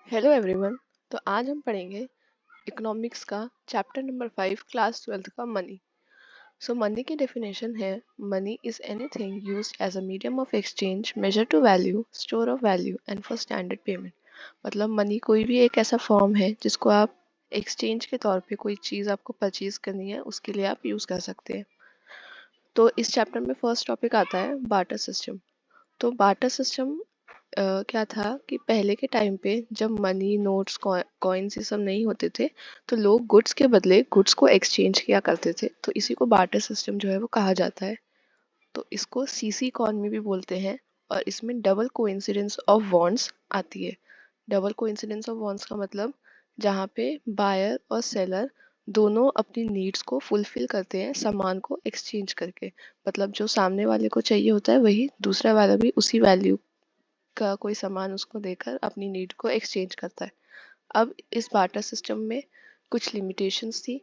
Hello everyone. तो आज हम पढ़ेंगे इकोनॉमिक्स का चैप्टर नंबर 5 क्लास 12 का मनी। सो मनी की डेफिनेशन है, money is anything used as a medium of exchange, measure to value, store of value and for standard payment. मतलब money कोई भी एक ऐसा फॉर्म है जिसको आप एक्सचेंज के तौर पे कोई चीज़ आपको परचेज करनी है उसके लिए आप यूज़ कर सकते हैं। तो इस चैप्टर में फर्स्ट टॉपिक आता है बार्टर सिस्टम। तो बार्टर सिस्टम क्या था कि पहले के टाइम पे जब मनी नोट्स कॉइन्स ये सब नहीं होते थे तो लोग गुड्स के बदले गुड्स को एक्सचेंज किया करते थे। तो इसी को बार्टर सिस्टम जो है वो कहा जाता है। तो इसको सीसी इकॉनमी भी बोलते हैं। और इसमें डबल कोइंसिडेंस ऑफ वॉन्ट्स आती है। डबल कोइंसिडेंस ऑफ वॉन्ट्स का मतलब जहाँ पे बायर और सेलर दोनों अपनी नीड्स को फुलफिल करते हैं सामान को एक्सचेंज करके। मतलब जो सामने वाले को चाहिए होता है वही दूसरा वाला भी उसी वैल्यू का कोई सामान उसको देकर अपनी नीड को एक्सचेंज करता है। अब इस बार्टर सिस्टम में कुछ लिमिटेशंस थी,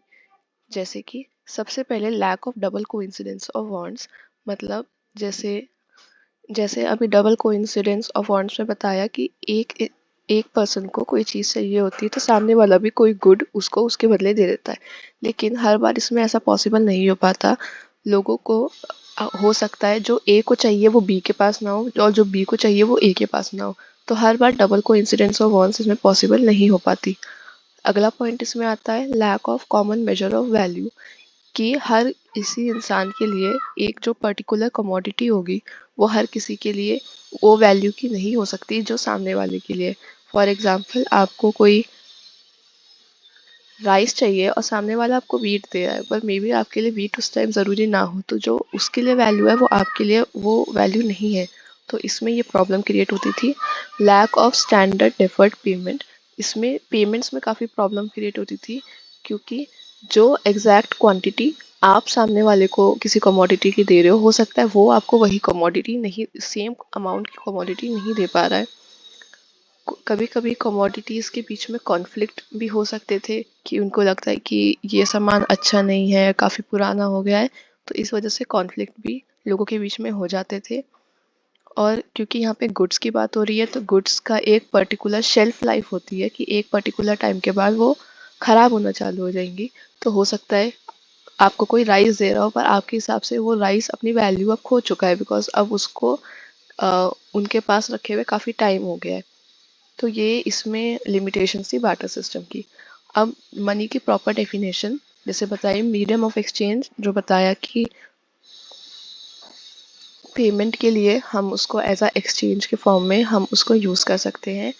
जैसे कि सबसे पहले lack of double coincidence of wants. मतलब जैसे जैसे अभी डबल कोइंसिडेंस ऑफ वांट्स में बताया कि एक एक पर्सन को कोई चीज़ चाहिए होती है तो सामने वाला भी कोई गुड उसको उसके बदले दे देता है। लेकिन हर बार इसमें ऐसा पॉसिबल नहीं हो पाता। लोगों को हो सकता है जो ए को चाहिए वो बी के पास ना हो और जो बी को चाहिए वो ए के पास ना हो। तो हर बार डबल कोइंसिडेंस ऑफ वांट्स इसमें पॉसिबल नहीं हो पाती। अगला पॉइंट इसमें आता है lack of common measure of value, कि हर इसी इंसान के लिए एक जो पर्टिकुलर कमोडिटी होगी वो हर किसी के लिए वो वैल्यू की नहीं हो सकती जो सामने वाले के लिए। फॉर एग्जाम्पल आपको कोई राइस चाहिए और सामने वाला आपको वीट दे रहा है, पर मे बी आपके लिए वीट उस टाइम ज़रूरी ना हो, तो जो उसके लिए वैल्यू है वो आपके लिए वो वैल्यू नहीं है। तो इसमें ये प्रॉब्लम क्रिएट होती थी। Lack of standard deferred payment, इसमें पेमेंट्स में काफ़ी प्रॉब्लम क्रिएट होती थी, क्योंकि जो एग्जैक्ट क्वांटिटी आप सामने वाले को किसी कमोडिटी की दे रहे हो सकता है वो आपको वही कमोडिटी नहीं, सेम अमाउंट की कमोडिटी नहीं दे पा रहा है। कभी कभी कमोडिटीज के बीच में कॉन्फ्लिक्ट भी हो सकते थे कि उनको लगता है कि ये सामान अच्छा नहीं है, काफ़ी पुराना हो गया है। तो इस वजह से कॉन्फ्लिक्ट भी लोगों के बीच में हो जाते थे। और क्योंकि यहाँ पे गुड्स की बात हो रही है तो गुड्स का एक पर्टिकुलर शेल्फ लाइफ होती है कि एक पर्टिकुलर टाइम के बाद वो ख़राब होना चालू हो जाएंगी। तो हो सकता है आपको कोई राइस दे रहा हो पर आपके हिसाब से वो राइस अपनी वैल्यू अब खो चुका है, बिकॉज अब उसको उनके पास रखे हुए काफ़ी टाइम हो गया है। तो ये इसमें लिमिटेशंस थी बार्टर सिस्टम की। अब मनी की प्रॉपर डेफिनेशन जैसे बताइए, मीडियम ऑफ एक्सचेंज, जो बताया कि पेमेंट के लिए हम उसको एज अ एक्सचेंज के फॉर्म में हम उसको यूज़ कर सकते हैं।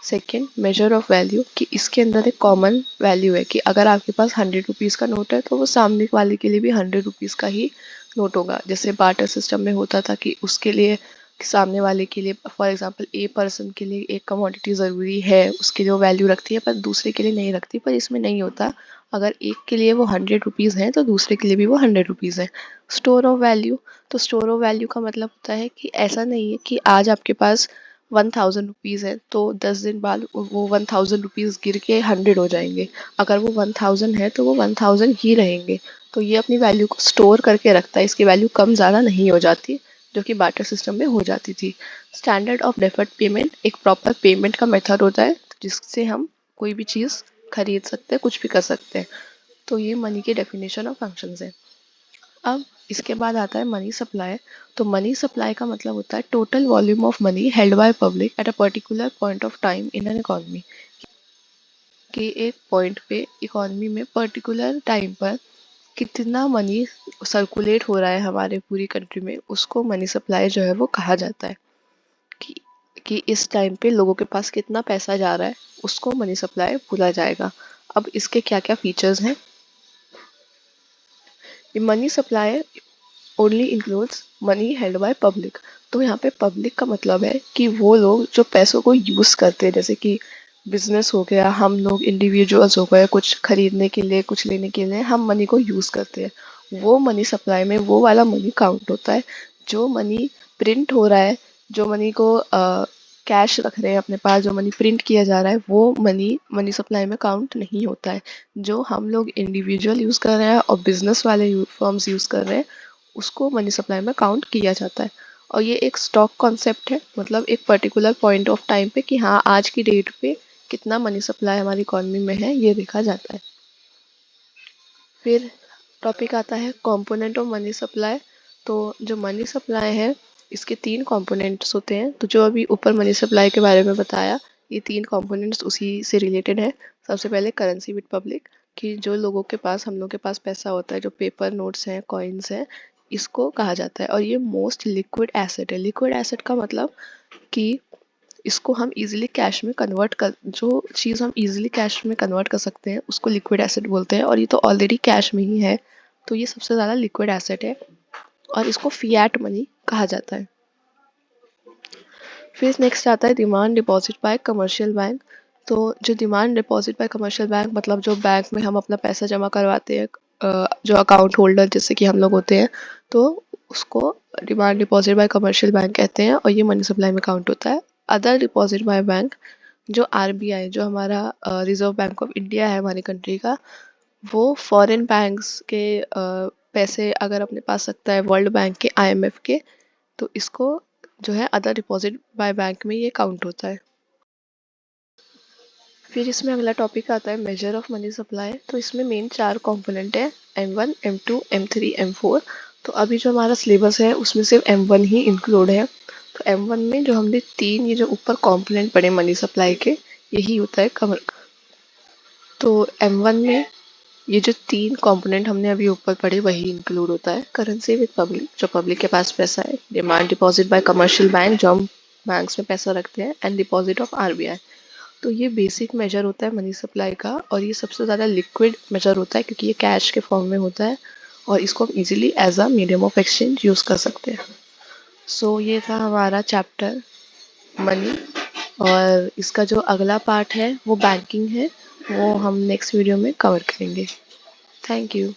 सेकेंड, मेजर ऑफ वैल्यू, कि इसके अंदर एक कॉमन वैल्यू है कि अगर आपके पास 100 रुपीज़ का नोट है तो वो सामने वाले के लिए भी 100 रुपीज़ का ही नोट होगा। जैसे बार्टर सिस्टम में होता था कि उसके लिए सामने वाले के लिए, फॉर एग्जांपल ए पर्सन के लिए एक कमोडिटी ज़रूरी है, उसके लिए वो वैल्यू रखती है पर दूसरे के लिए नहीं रखती। पर इसमें नहीं होता, अगर एक के लिए वो 100 रुपीज़ हैं तो दूसरे के लिए भी वो 100 रुपीज़ है। स्टोर ऑफ वैल्यू, तो स्टोर ऑफ वैल्यू का मतलब होता है कि ऐसा नहीं है कि आज आपके पास 1000 रुपीज़ है तो 10 दिन बाद वो 1000 रुपीज़ गिर के 100 हो जाएंगे। अगर वो 1000 है तो वो 1000 ही रहेंगे। तो ये अपनी वैल्यू को स्टोर करके रखता है, इसकी वैल्यू कम ज़्यादा नहीं हो जाती, जो कि बार्टर सिस्टम में हो जाती थी। स्टैंडर्ड ऑफ डेफर्ड पेमेंट, एक प्रॉपर पेमेंट का मेथड होता है जिससे हम कोई भी चीज़ खरीद सकते हैं, कुछ भी कर सकते हैं। तो ये मनी के डेफिनेशन और फंक्शंस हैं। अब इसके बाद आता है मनी सप्लाई। तो मनी सप्लाई का मतलब होता है total volume of money held by public at a particular point of time in an economy, कि एक पॉइंट पे इकोनॉमी में पर्टिकुलर टाइम पर कितना मनी सर्कुलेट हो रहा है हमारे पूरी कंट्री में, उसको मनी सप्लाई जो है वो कहा जाता है। कि कि इस टाइम पे लोगों के पास कितना पैसा जा रहा है उसको मनी सप्लाई बोला जाएगा। अब इसके क्या क्या फीचर्स हैं। Money supply only includes money held by public. तो यहाँ पे पब्लिक का मतलब है कि वो लोग जो पैसों को यूज करते हैं, जैसे कि बिजनेस हो गया, हम लोग इंडिविजुअल्स हो गए, कुछ खरीदने के लिए कुछ लेने के लिए हम मनी को यूज करते हैं। वो मनी सप्लाई में वो वाला मनी काउंट होता है। जो मनी प्रिंट हो रहा है, जो मनी को कैश रख रहे हैं अपने पास, जो मनी प्रिंट किया जा रहा है वो मनी मनी सप्लाई में काउंट नहीं होता है। जो हम लोग इंडिविजुअल यूज कर रहे हैं और बिजनेस वाले फर्म्स यूज कर रहे हैं उसको मनी सप्लाई में काउंट किया जाता है। और ये एक स्टॉक कॉन्सेप्ट है, मतलब एक पर्टिकुलर पॉइंट ऑफ टाइम पे कि हाँ आज की डेट पे कितना मनी सप्लाई हमारी इकोनॉमी में है ये देखा जाता है। फिर टॉपिक आता है कंपोनेंट ऑफ मनी सप्लाई। तो जो मनी सप्लाई है इसके 3 कंपोनेंट्स होते हैं। तो जो अभी ऊपर मनी सप्लाई के बारे में बताया ये 3 कंपोनेंट्स उसी से रिलेटेड है। सबसे पहले करेंसी विद पब्लिक, कि जो लोगों के पास, हम लोग के पास पैसा होता है, जो पेपर नोट्स हैं, कॉइन्स हैं, इसको कहा जाता है। और ये मोस्ट लिक्विड एसेट है। लिक्विड एसेट का मतलब कि इसको हम इजीली कैश में कन्वर्ट कर, जो चीज़ हम इजीली कैश में कन्वर्ट कर सकते हैं उसको लिक्विड एसेट बोलते हैं। और ये तो ऑलरेडी कैश में ही है, तो ये सबसे ज़्यादा लिक्विड एसेट है और इसको फिएट मनी कहा जाता है। फिर नेक्स्ट आता है demand deposit bye commercial bank. तो जो demand deposit bye commercial bank मतलब जो बैंक में हम अपना पैसा जमा करवाते हैं, जो अकाउंट होल्डर जैसे कि हम लोग होते हैं, तो उसको demand deposit bye commercial bank कहते हैं और ये मनी सप्लाई में काउंट होता है। अदर डिपॉजिट बाय बैंक, जो आरबीआई, जो हमारा रिजर्व बैंक ऑफ इंडिया है हमारी कंट्री का, वो फॉरेन बैंक्स के पैसे अगर अपने पास रखता है, वर्ल्ड बैंक के, आईएमएफ के, तो इसको जो है अदर डिपॉजिट बाय बैंक में ये काउंट होता है। फिर इसमें अगला टॉपिक आता है मेजर ऑफ मनी सप्लाई। तो इसमें मेन 4 कंपोनेंट है, M1, M2, M3, M4। तो अभी जो हमारा सिलेबस है उसमें सिर्फ M1 ही इंक्लूड है। तो M1 में जो हमने 3 ये जो ऊपर कंपोनेंट पढ़े मनी सप्लाई के, यही होता है कमर। तो M1 में ये जो 3 कंपोनेंट हमने अभी ऊपर पढ़े वही इंक्लूड होता है। करेंसी विद पब्लिक, जो पब्लिक के पास पैसा है। Demand deposit bye commercial bank, जो हम बैंक्स में पैसा रखते हैं। And deposit of RBI. तो ये बेसिक मेजर होता है मनी सप्लाई का और ये सबसे ज़्यादा लिक्विड मेजर होता है क्योंकि ये कैश के फॉर्म में होता है और इसको हम easily as a medium of exchange use कर सकते हैं। सो ये था हमारा चैप्टर मनी। और इसका जो अगला पार्ट है वो बैंकिंग है, वो हम नेक्स्ट वीडियो में कवर करेंगे। Thank you.